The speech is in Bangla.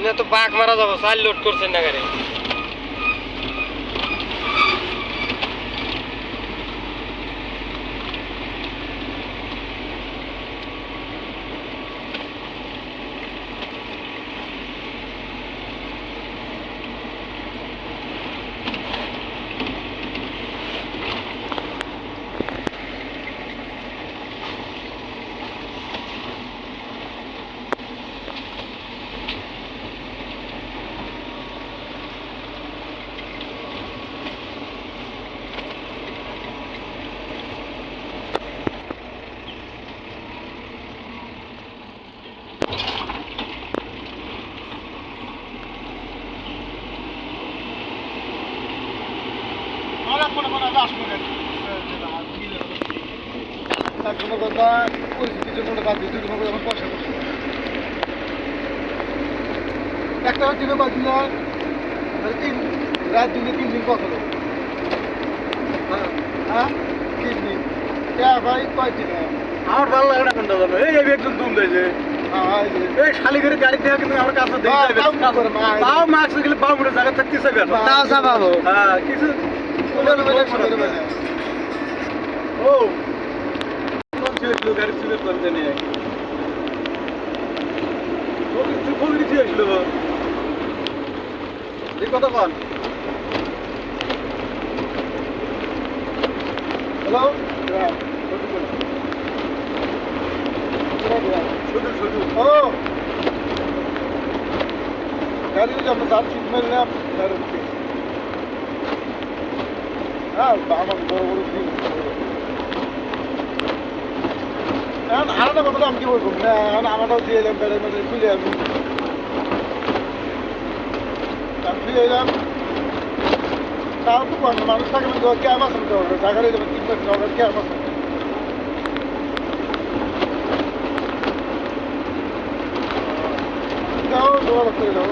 না তো বাঘ মারা যাবো, চাল লোড করছেন না গাড়ি। কোনো কথা পরিস্থিতির জন্য বাদ দিয়ে কোনো কথা পয়সা করছে একটা দিনে বাদ দিন রাত দিনে 3 দিন কত হ্যাঁ 3 দিন ভাই কয় দিন আমার ভালো লাগে না কোনটা জানো এই একজন দুম দেয় যে এই শালি করে গাড়ি থেকে কিন্তু আমার কাছে দেই যাবে তাও মাস্ক গেলে বাউ মুড়ে জায়গা থাকতেছে কেন তাও যাবাবো। হ্যাঁ কিছু ও কোন ছিল গাড়ি চুরি করতে নিয়ে ও কিছু ফোন দিয়ে আসলো এই কথা বল হ্যালো শুধু ও গাড়ি আমরা যাচ্ছি মেলাম হ্যাঁ আমার বড় বড় দিন এখন আলাদা কথা আমি কি বলবো না এখন আমারটাও দিয়ে এলাম বেড়ার মধ্যে খুলে আমি খুলে এলাম তাও তো মানুষ থাকে ক্যাম আছে ঢাকার যাবে 3 মাস ঢাকার ক্যাম আছে যাও যোগাযোগ করে যাও